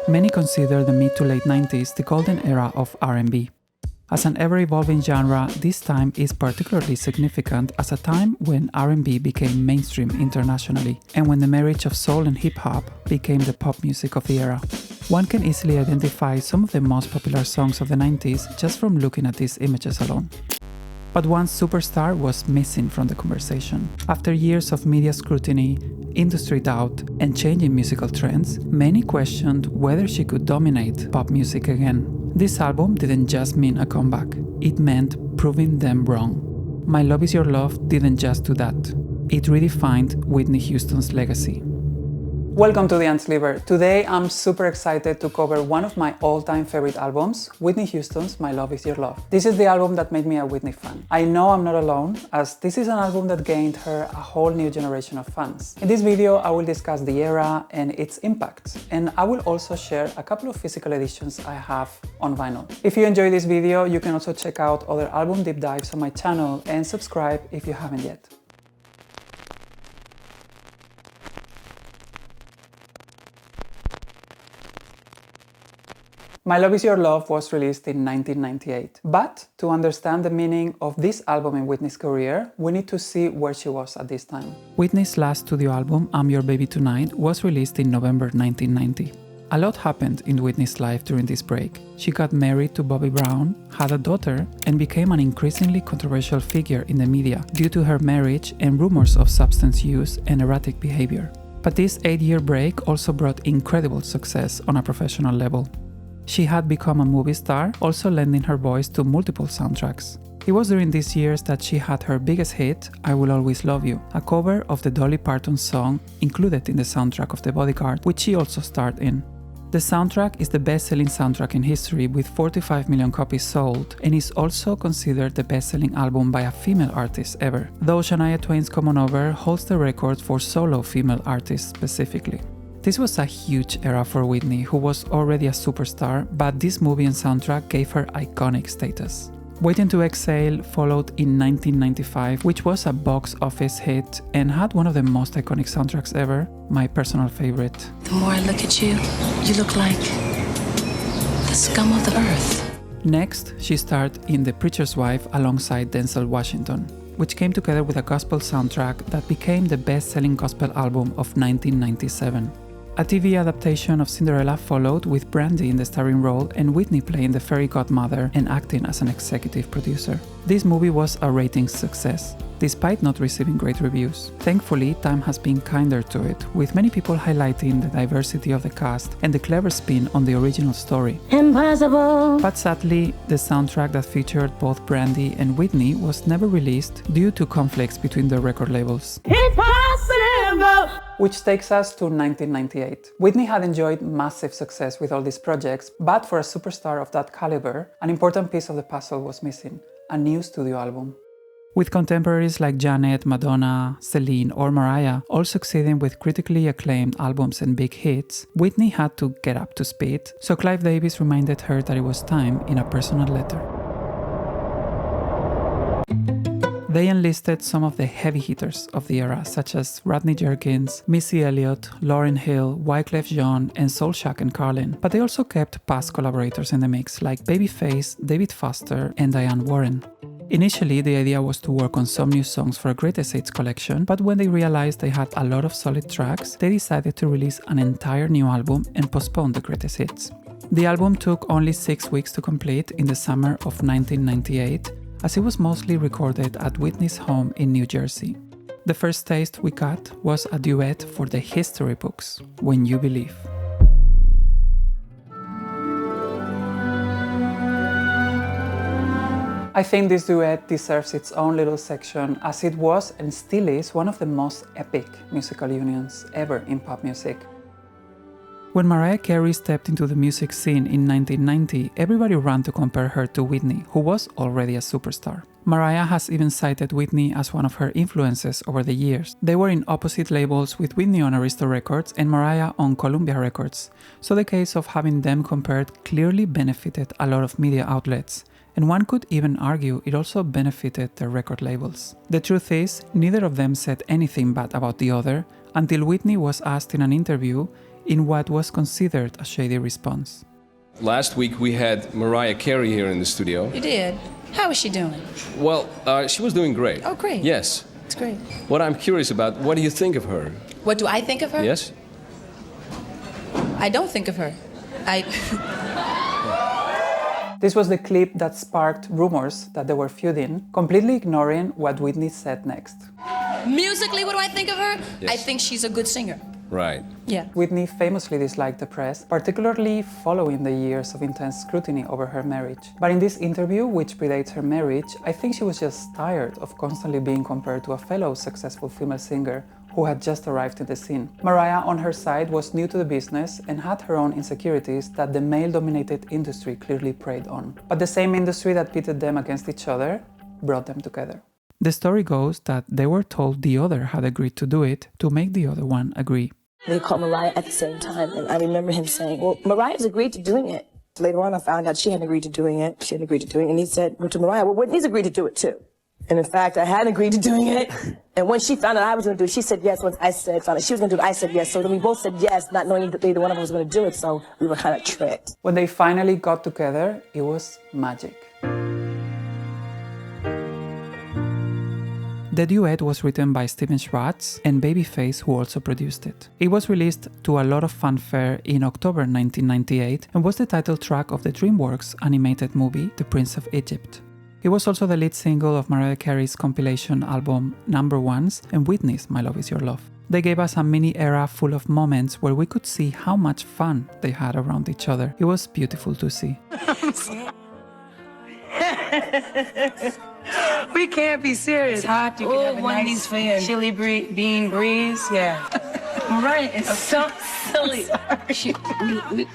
Many consider the mid to late 90s the golden era of R&B. As an ever-evolving genre, this time is particularly significant as a time when R&B became mainstream internationally, and when the marriage of soul and hip-hop became the pop music of the era. One can easily identify some of the most popular songs of the 90s just from looking at these images alone. But one superstar was missing from the conversation. After years of media scrutiny, industry doubt, and changing musical trends, many questioned whether she could dominate pop music again. This album didn't just mean a comeback, it meant proving them wrong. My Love Is Your Love didn't just do that, it redefined Whitney Houston's legacy. Welcome to the Unsleever. Today I'm super excited to cover one of my all-time favorite albums, Whitney Houston's My Love Is Your Love. This is the album that made me a Whitney fan. I know I'm not alone, as this is an album that gained her a whole new generation of fans. In this video I will discuss the era and its impact, and I will also share a couple of physical editions I have on vinyl. If you enjoy this video, you can also check out other album deep dives on my channel and subscribe if you haven't yet. My Love Is Your Love was released in 1998, but to understand the meaning of this album in Whitney's career, we need to see where she was at this time. Whitney's last studio album, I'm Your Baby Tonight, was released in November 1990. A lot happened in Whitney's life during this break. She got married to Bobby Brown, had a daughter, and became an increasingly controversial figure in the media due to her marriage and rumors of substance use and erratic behavior. But this 8-year break also brought incredible success on a professional level. She had become a movie star, also lending her voice to multiple soundtracks. It was during these years that she had her biggest hit, I Will Always Love You, a cover of the Dolly Parton song included in the soundtrack of The Bodyguard, which she also starred in. The soundtrack is the best-selling soundtrack in history with 45 million copies sold, and is also considered the best-selling album by a female artist ever, though Shania Twain's Come On Over holds the record for solo female artists specifically. This was a huge era for Whitney, who was already a superstar, but this movie and soundtrack gave her iconic status. Waiting to Exhale followed in 1995, which was a box office hit and had one of the most iconic soundtracks ever, my personal favorite. The more I look at you, you look like the scum of the earth. Next, she starred in The Preacher's Wife alongside Denzel Washington, which came together with a gospel soundtrack that became the best-selling gospel album of 1997. A TV adaptation of Cinderella followed with Brandy in the starring role and Whitney playing the fairy godmother and acting as an executive producer. This movie was a ratings success, despite not receiving great reviews. Thankfully, time has been kinder to it, with many people highlighting the diversity of the cast and the clever spin on the original story. Impossible! But sadly, the soundtrack that featured both Brandy and Whitney was never released due to conflicts between the record labels. Impossible! Which takes us to 1998. Whitney had enjoyed massive success with all these projects, but for a superstar of that caliber, an important piece of the puzzle was missing: a new studio album. With contemporaries like Janet, Madonna, Celine, or Mariah all succeeding with critically acclaimed albums and big hits, Whitney had to get up to speed, so Clive Davis reminded her that it was time in a personal letter. They enlisted some of the heavy hitters of the era, such as Rodney Jerkins, Missy Elliott, Lauryn Hill, Wyclef Jean, and Soul Shack and Carlin, but they also kept past collaborators in the mix like Babyface, David Foster, and Diane Warren. Initially, the idea was to work on some new songs for a Greatest Hits collection, but when they realized they had a lot of solid tracks, they decided to release an entire new album and postpone the Greatest Hits. The album took only 6 weeks to complete in the summer of 1998, as it was mostly recorded at Whitney's home in New Jersey. The first taste we got was a duet for the history books, When You Believe. I think this duet deserves its own little section, as it was and still is one of the most epic musical unions ever in pop music. When Mariah Carey stepped into the music scene in 1990, everybody ran to compare her to Whitney, who was already a superstar. Mariah has even cited Whitney as one of her influences over the years. They were in opposite labels, with Whitney on Arista Records and Mariah on Columbia Records, so the case of having them compared clearly benefited a lot of media outlets, and one could even argue it also benefited their record labels. The truth is, neither of them said anything bad about the other, until Whitney was asked in an interview in what was considered a shady response. Last week we had Mariah Carey here in the studio. You did? How is she doing? Well, she was doing great. Oh, great. Yes. It's great. What I'm curious about, what do you think of her? What do I think of her? Yes? I don't think of her. This was the clip that sparked rumors that they were feuding, completely ignoring what Whitney said next. Musically, what do I think of her? Yes. I think she's a good singer. Right. Yeah. Whitney famously disliked the press, particularly following the years of intense scrutiny over her marriage. But in this interview, which predates her marriage, I think she was just tired of constantly being compared to a fellow successful female singer who had just arrived in the scene. Mariah, on her side, was new to the business and had her own insecurities that the male-dominated industry clearly preyed on. But the same industry that pitted them against each other brought them together. The story goes that they were told the other had agreed to do it to make the other one agree. They called Mariah at the same time, and I remember him saying, well, Mariah's agreed to doing it. Later on, I found out she hadn't agreed to doing it. And he said to Mariah, well, Whitney's agreed to do it too. And in fact, I hadn't agreed to doing it. And when she found out I was going to do it, she said yes. Once I found out she was going to do it, I said yes. So then we both said yes, not knowing that either one of us was going to do it. So we were kind of tricked. When they finally got together, it was magic. The duet was written by Steven Schwartz and Babyface, who also produced it. It was released to a lot of fanfare in October 1998 and was the title track of the DreamWorks animated movie The Prince of Egypt. It was also the lead single of Mariah Carey's compilation album Number Ones and Whitney's My Love Is Your Love. They gave us a mini era full of moments where we could see how much fun they had around each other. It was beautiful to see. We can't be serious. It's hot. You can have a nice chili bean breeze. Yeah. Right. It's so silly.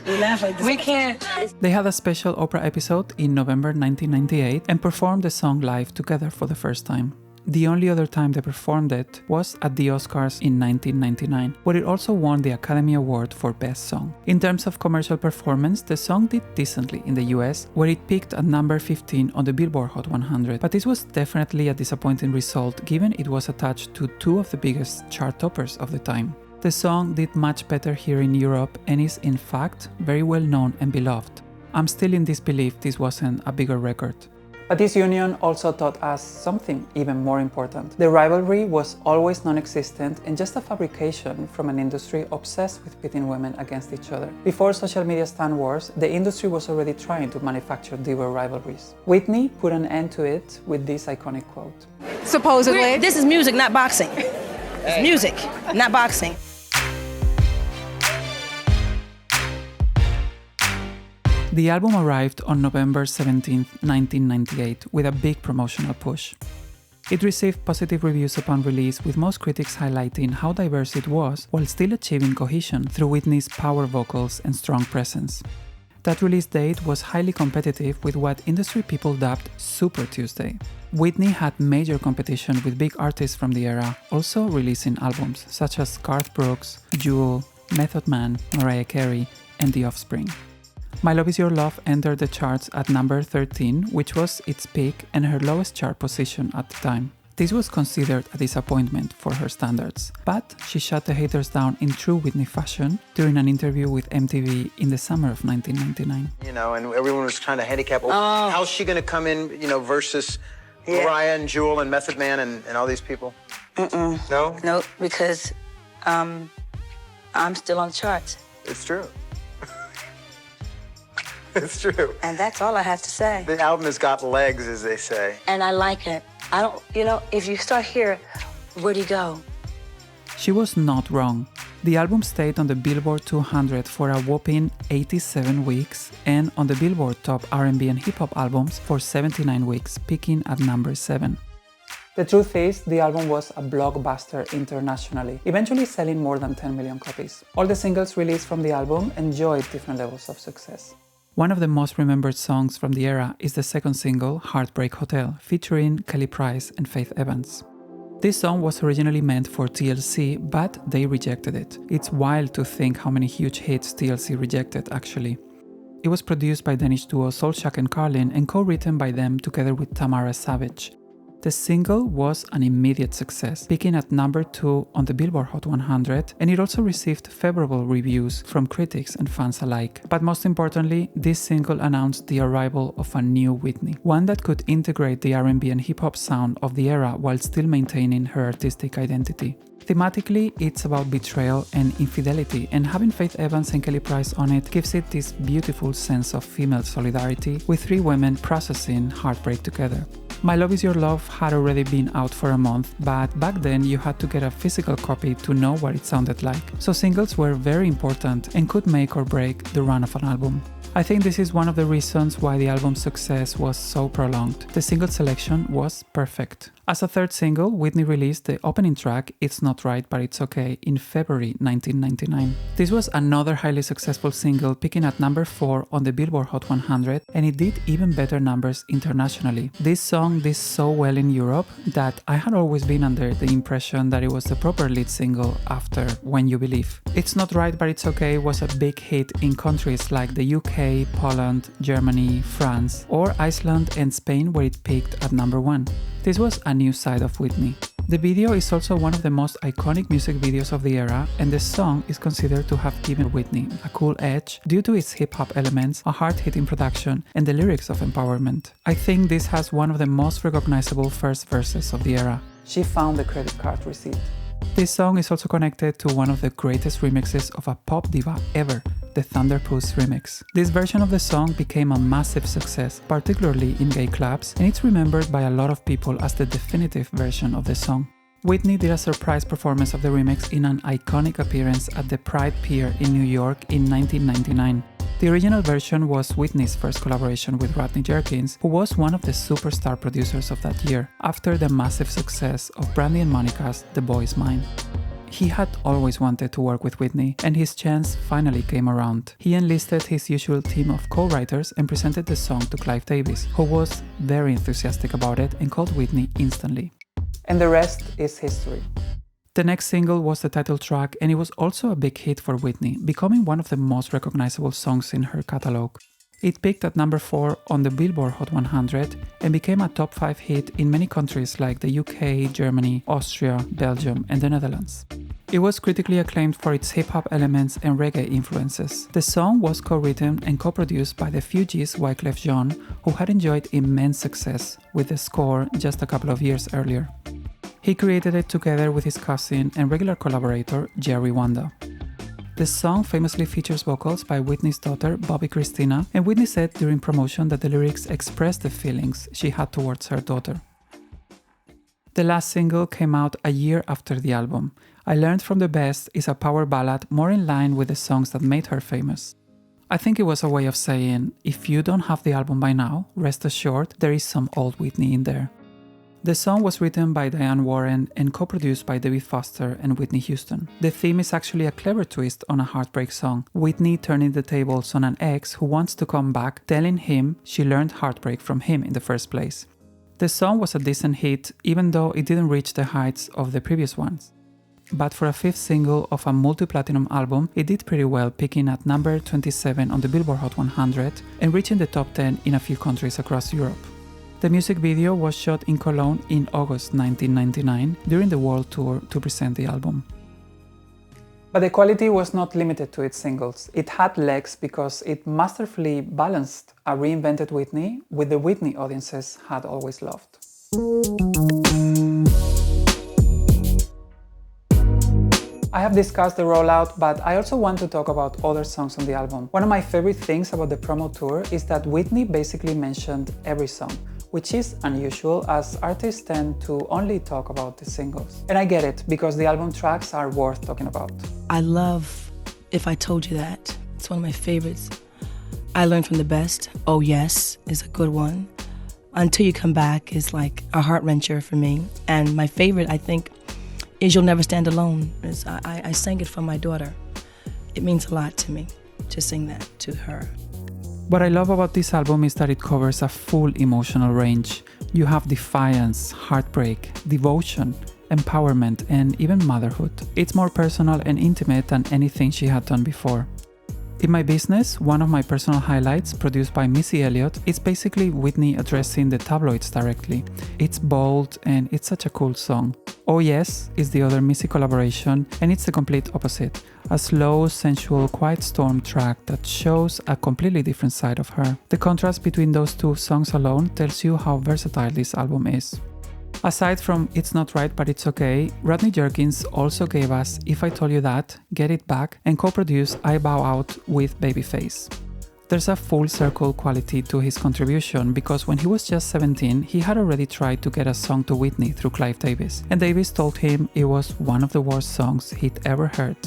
We laugh like this. We can't. They had a special Oprah episode in November 1998 and performed the song live together for the first time. The only other time they performed it was at the Oscars in 1999, where it also won the Academy Award for Best Song. In terms of commercial performance, the song did decently in the US, where it peaked at number 15 on the Billboard Hot 100, but this was definitely a disappointing result given it was attached to two of the biggest chart toppers of the time. The song did much better here in Europe and is in fact very well known and beloved. I'm still in disbelief this wasn't a bigger record. But this union also taught us something even more important. The rivalry was always non-existent and just a fabrication from an industry obsessed with pitting women against each other. Before social media stan wars, the industry was already trying to manufacture diva rivalries. Whitney put an end to it with this iconic quote. Supposedly. This is music, not boxing. It's music, not boxing. The album arrived on November 17, 1998, with a big promotional push. It received positive reviews upon release, with most critics highlighting how diverse it was while still achieving cohesion through Whitney's power vocals and strong presence. That release date was highly competitive with what industry people dubbed Super Tuesday. Whitney had major competition with big artists from the era, also releasing albums such as Garth Brooks, Jewel, Method Man, Mariah Carey, and The Offspring. My Love Is Your Love entered the charts at number 13, which was its peak and her lowest chart position at the time. This was considered a disappointment for her standards, but she shut the haters down in true Whitney fashion during an interview with MTV in the summer of 1999. You know, and everyone was trying to handicap, how's she going to come in, you know, versus Mariah and Jewel and Method Man and all these people? No? No, because I'm still on the charts. It's true. It's true. And that's all I have to say. The album has got legs, as they say. And I like it. I don't, you know, if you start here, where do you go? She was not wrong. The album stayed on the Billboard 200 for a whopping 87 weeks and on the Billboard Top R&B and Hip Hop Albums for 79 weeks, peaking at number 7. The truth is, the album was a blockbuster internationally, eventually selling more than 10 million copies. All the singles released from the album enjoyed different levels of success. One of the most remembered songs from the era is the second single, Heartbreak Hotel, featuring Kelly Price and Faith Evans. This song was originally meant for TLC, but they rejected it. It's wild to think how many huge hits TLC rejected, actually. It was produced by Danish duo Solshak and Carlin and co-written by them together with Tamara Savage. The single was an immediate success, peaking at number 2 on the Billboard Hot 100, and it also received favorable reviews from critics and fans alike. But most importantly, this single announced the arrival of a new Whitney, one that could integrate the R&B and hip-hop sound of the era while still maintaining her artistic identity. Thematically, it's about betrayal and infidelity, and having Faith Evans and Kelly Price on it gives it this beautiful sense of female solidarity, with 3 women processing heartbreak together. My Love Is Your Love had already been out for a month, but back then you had to get a physical copy to know what it sounded like, so singles were very important and could make or break the run of an album. I think this is one of the reasons why the album's success was so prolonged. The single selection was perfect. As a third single, Whitney released the opening track, It's Not Right But It's Okay, in February 1999. This was another highly successful single, peaking at number 4 on the Billboard Hot 100, and it did even better numbers internationally. This song did so well in Europe that I had always been under the impression that it was the proper lead single after When You Believe. It's Not Right But It's Okay was a big hit in countries like the UK, Poland, Germany, France, or Iceland and Spain, where it peaked at number 1. This was a new side of Whitney. The video is also one of the most iconic music videos of the era, and the song is considered to have given Whitney a cool edge due to its hip-hop elements, a hard-hitting production, and the lyrics of empowerment. I think this has one of the most recognizable first verses of the era. She found the credit card receipt. This song is also connected to one of the greatest remixes of a pop diva ever, the Thunderpuss remix. This version of the song became a massive success, particularly in gay clubs, and it's remembered by a lot of people as the definitive version of the song. Whitney did a surprise performance of the remix in an iconic appearance at the Pride Pier in New York in 1999. The original version was Whitney's first collaboration with Rodney Jerkins, who was one of the superstar producers of that year, after the massive success of Brandy and Monica's The Boy Is Mine. He had always wanted to work with Whitney, and his chance finally came around. He enlisted his usual team of co-writers and presented the song to Clive Davis, who was very enthusiastic about it and called Whitney instantly. And the rest is history. The next single was the title track, and it was also a big hit for Whitney, becoming one of the most recognizable songs in her catalog. It peaked at number 4 on the Billboard Hot 100 and became a top 5 hit in many countries like the UK, Germany, Austria, Belgium, and the Netherlands. It was critically acclaimed for its hip-hop elements and reggae influences. The song was co-written and co-produced by the Fugees' Wyclef Jean, who had enjoyed immense success with the score just a couple of years earlier. He created it together with his cousin and regular collaborator, Jerry Wanda. The song famously features vocals by Whitney's daughter, Bobby Christina, and Whitney said during promotion that the lyrics expressed the feelings she had towards her daughter. The last single came out a year after the album. I Learned From the Best is a power ballad more in line with the songs that made her famous. I think it was a way of saying, if you don't have the album by now, rest assured there is some old Whitney in there. The song was written by Diane Warren and co-produced by David Foster and Whitney Houston. The theme is actually a clever twist on a heartbreak song, Whitney turning the tables on an ex who wants to come back, telling him she learned heartbreak from him in the first place. The song was a decent hit, even though it didn't reach the heights of the previous ones. But for a 5th single of a multi-platinum album, it did pretty well, peaking at number 27 on the Billboard Hot 100 and reaching the top 10 in a few countries across Europe. The music video was shot in Cologne in August 1999 during the world tour to present the album. But the quality was not limited to its singles. It had legs because it masterfully balanced a reinvented Whitney with the Whitney audiences had always loved. I have discussed the Rollout, but I also want to talk about other songs on the album. One of my favorite things about the promo tour is that Whitney basically mentioned every song, which is unusual as artists tend to only talk about the singles. And I get it, because the album tracks are worth talking about. I love If I Told You That. It's one of my favorites. I Learned From the Best. Oh Yes is a good one. Until You Come Back is like a heart-wrencher for me. And my favorite, I think, is You'll Never Stand Alone. I sang it for my daughter. It means a lot to me to sing that to her. What I love about this album is that it covers a full emotional range. You have defiance, heartbreak, devotion, empowerment, and even motherhood. It's more personal and intimate than anything she had done before. In My Business, one of my personal highlights, produced by Missy Elliott, is basically Whitney addressing the tabloids directly. It's bold and it's such a cool song. Oh Yes is the other Missy collaboration, and it's the complete opposite. A slow, sensual, quiet storm track that shows a completely different side of her. The contrast between those two songs alone tells you how versatile this album is. Aside from It's Not Right But It's Okay, Rodney Jerkins also gave us If I Told You That, Get It Back, and co-produced I Bow Out with Babyface. There's a full circle quality to his contribution because when he was just 17, he had already tried to get a song to Whitney through Clive Davis, and Davis told him it was one of the worst songs he'd ever heard.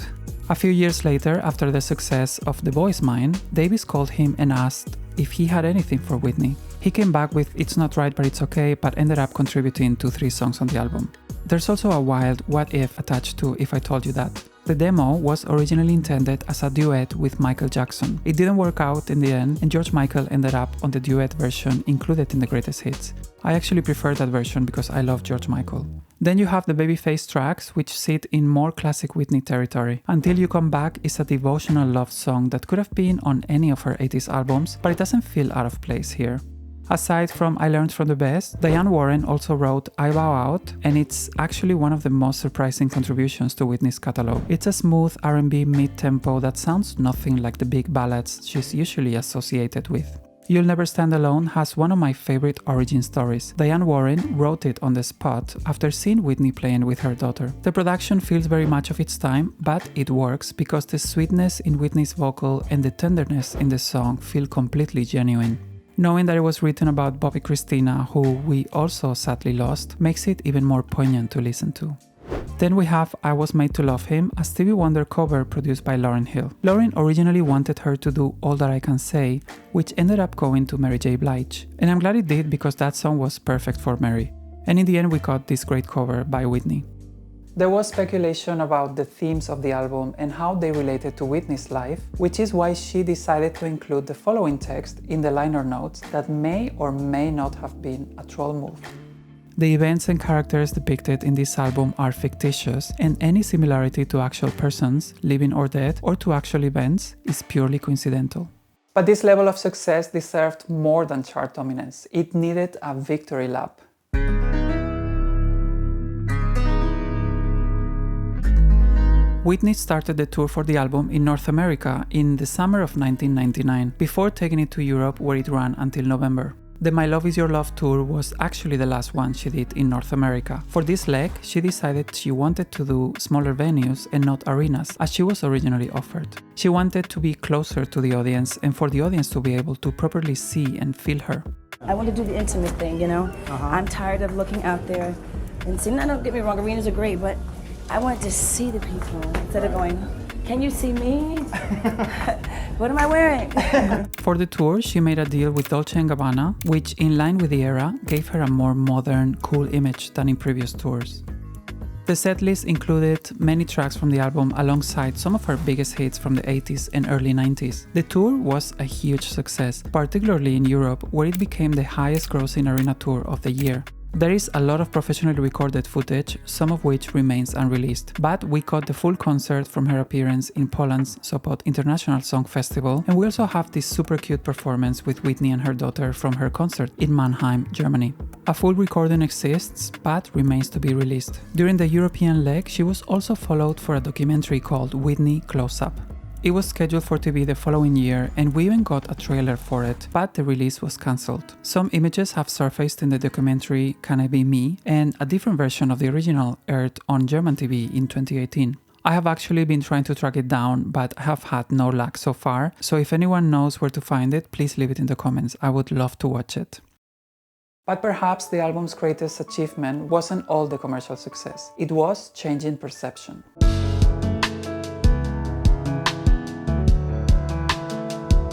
A few years later, after the success of The Boy's Mine, Davis called him and asked if he had anything for Whitney. He came back with It's Not Right But It's Okay, but ended up contributing to 3 songs on the album. There's also a wild what if attached to If I Told You That. The demo was originally intended as a duet with Michael Jackson. It didn't work out in the end, and George Michael ended up on the duet version included in the greatest hits. I actually prefer that version because I love George Michael. Then you have the Babyface tracks, which sit in more classic Whitney territory. Until You Come Back is a devotional love song that could have been on any of her 80s albums, but it doesn't feel out of place here. Aside from I Learned From the Best, Diane Warren also wrote I Bow Out, and it's actually one of the most surprising contributions to Whitney's catalog. It's a smooth R&B mid-tempo that sounds nothing like the big ballads she's usually associated with. You'll Never Stand Alone has one of my favorite origin stories. Diane Warren wrote it on the spot after seeing Whitney playing with her daughter. The production feels very much of its time, but it works because the sweetness in Whitney's vocal and the tenderness in the song feel completely genuine. Knowing that it was written about Bobby Christina, who we also sadly lost, makes it even more poignant to listen to. Then we have I Was Made to Love Him, a Stevie Wonder cover produced by Lauryn Hill. Lauryn originally wanted her to do All That I Can Say, which ended up going to Mary J. Blige. And I'm glad it did because that song was perfect for Mary. And in the end we got this great cover by Whitney. There was speculation about the themes of the album and how they related to Whitney's life, which is why she decided to include the following text in the liner notes that may or may not have been a troll move. The events and characters depicted in this album are fictitious, and any similarity to actual persons, living or dead, or to actual events is purely coincidental. But this level of success deserved more than chart dominance. It needed a victory lap. Whitney started the tour for the album in North America in the summer of 1999, before taking it to Europe where it ran until November. The My Love Is Your Love tour was actually the last one she did in North America. For this leg, she decided she wanted to do smaller venues and not arenas, as she was originally offered. She wanted to be closer to the audience and for the audience to be able to properly see and feel her. I want to do the intimate thing, you know? I'm tired of looking out there and seeing, now don't get me wrong, arenas are great, but I want to see the people instead of going, can you see me? What am I wearing? For the tour, she made a deal with Dolce & Gabbana, which, in line with the era, gave her a more modern, cool image than in previous tours. The setlist included many tracks from the album alongside some of her biggest hits from the 80s and early 90s. The tour was a huge success, particularly in Europe, where it became the highest grossing arena tour of the year. There is a lot of professionally recorded footage, some of which remains unreleased, but we caught the full concert from her appearance in Poland's Sopot International Song Festival, and we also have this super cute performance with Whitney and her daughter from her concert in Mannheim, Germany. A full recording exists, but remains to be released. During the European leg, she was also followed for a documentary called Whitney Close Up. It was scheduled for TV the following year, and we even got a trailer for it, but the release was cancelled. Some images have surfaced in the documentary Can I Be Me, and a different version of the original aired on German TV in 2018. I have actually been trying to track it down, but I have had no luck so far, so if anyone knows where to find it, please leave it in the comments. I would love to watch it. But perhaps the album's greatest achievement wasn't all the commercial success. It was changing perception.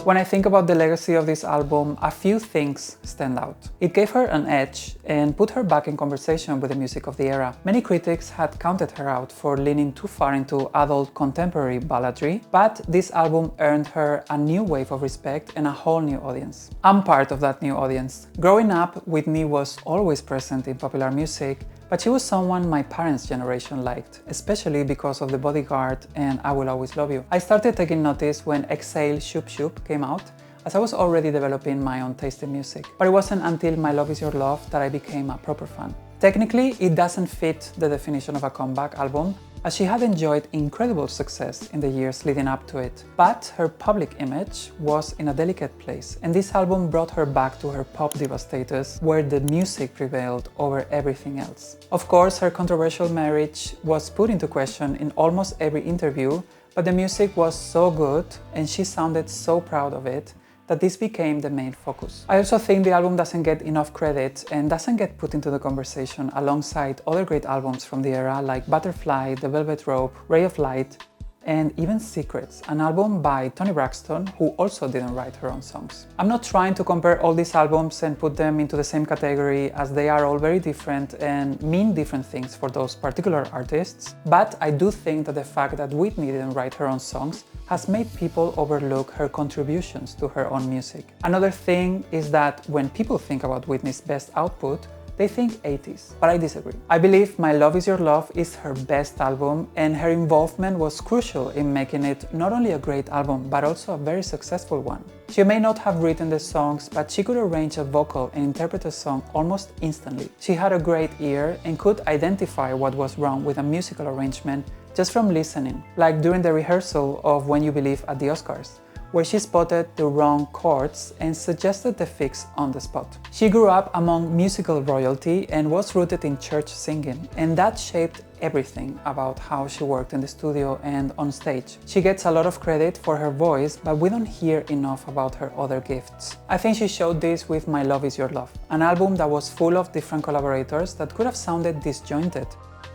When I think about the legacy of this album, a few things stand out. It gave her an edge and put her back in conversation with the music of the era. Many critics had counted her out for leaning too far into adult contemporary balladry, but this album earned her a new wave of respect and a whole new audience. I'm part of that new audience. Growing up, Whitney was always present in popular music, but she was someone my parents' generation liked, especially because of The Bodyguard and I Will Always Love You. I started taking notice when Exhale Shoop Shoop came out, as I was already developing my own taste in music. But it wasn't until My Love Is Your Love that I became a proper fan. Technically, it doesn't fit the definition of a comeback album, as she had enjoyed incredible success in the years leading up to it. But her public image was in a delicate place, and this album brought her back to her pop diva status, where the music prevailed over everything else. Of course, her controversial marriage was put into question in almost every interview, but the music was so good and she sounded so proud of it that this became the main focus. I also think the album doesn't get enough credit and doesn't get put into the conversation alongside other great albums from the era like Butterfly, The Velvet Rope, Ray of Light, and even Secrets, an album by Toni Braxton, who also didn't write her own songs. I'm not trying to compare all these albums and put them into the same category, as they are all very different and mean different things for those particular artists, but I do think that the fact that Whitney didn't write her own songs has made people overlook her contributions to her own music. Another thing is that when people think about Whitney's best output, they think 80s, but I disagree. I believe My Love Is Your Love is her best album, and her involvement was crucial in making it not only a great album, but also a very successful one. She may not have written the songs, but she could arrange a vocal and interpret a song almost instantly. She had a great ear and could identify what was wrong with a musical arrangement just from listening, like during the rehearsal of When You Believe at the Oscars, where she spotted the wrong chords and suggested the fix on the spot. She grew up among musical royalty and was rooted in church singing, and that shaped everything about how she worked in the studio and on stage. She gets a lot of credit for her voice, but we don't hear enough about her other gifts. I think she showed this with My Love Is Your Love, an album that was full of different collaborators that could have sounded disjointed,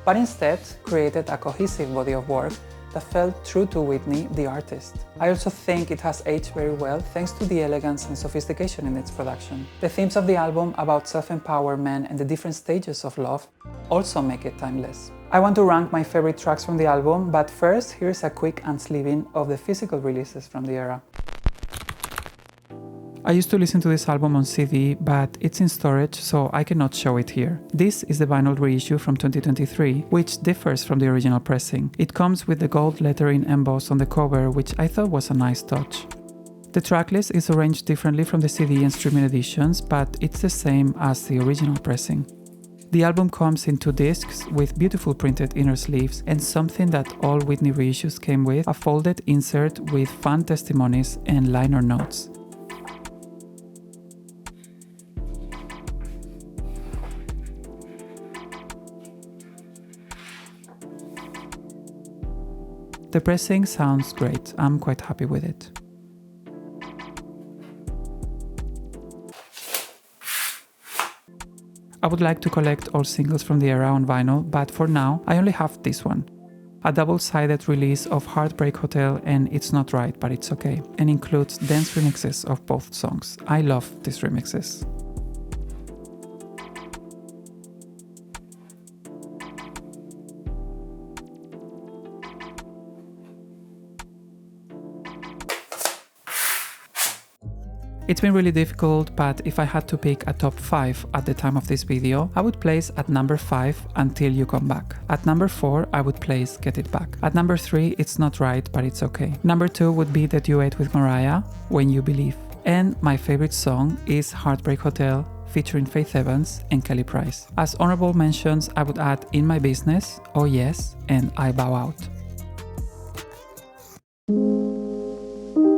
but instead created a cohesive body of work that felt true to Whitney, the artist. I also think it has aged very well thanks to the elegance and sophistication in its production. The themes of the album about self-empowerment and the different stages of love also make it timeless. I want to rank my favorite tracks from the album, but first here's a quick unsleeving of the physical releases from the era. I used to listen to this album on CD, but it's in storage, so I cannot show it here. This is the vinyl reissue from 2023, which differs from the original pressing. It comes with the gold lettering embossed on the cover, which I thought was a nice touch. The tracklist is arranged differently from the CD and streaming editions, but it's the same as the original pressing. The album comes in 2 discs with beautiful printed inner sleeves and something that all Whitney reissues came with, a folded insert with fan testimonies and liner notes. The pressing sounds great, I'm quite happy with it. I would like to collect all singles from the era on vinyl, but for now I only have this one. A double-sided release of Heartbreak Hotel and It's Not Right But It's Okay, and includes dance remixes of both songs. I love these remixes. It's been really difficult, but if I had to pick a top 5 at the time of this video, I would place at number 5 Until You Come Back. At number 4, I would place Get It Back. At number 3, It's Not Right But It's Okay. Number 2 would be the duet with Mariah, When You Believe. And my favorite song is Heartbreak Hotel, featuring Faith Evans and Kelly Price. As honorable mentions, I would add In My Business, Oh Yes, and I Bow Out.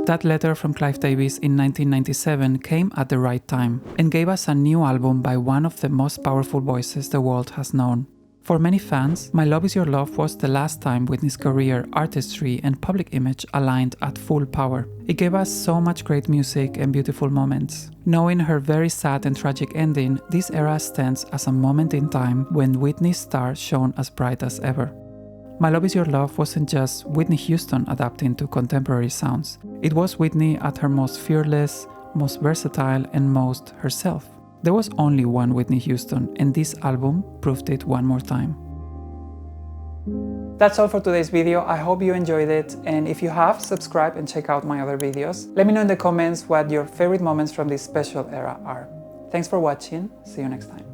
That letter from Clive Davis in 1997 came at the right time and gave us a new album by one of the most powerful voices the world has known. For many fans, My Love Is Your Love was the last time Whitney's career, artistry, and public image aligned at full power. It gave us so much great music and beautiful moments. Knowing her very sad and tragic ending, this era stands as a moment in time when Whitney's star shone as bright as ever. My Love Is Your Love wasn't just Whitney Houston adapting to contemporary sounds. It was Whitney at her most fearless, most versatile, and most herself. There was only one Whitney Houston, and this album proved it one more time. That's all for today's video. I hope you enjoyed it, and if you have, subscribe and check out my other videos. Let me know in the comments what your favorite moments from this special era are. Thanks for watching. See you next time.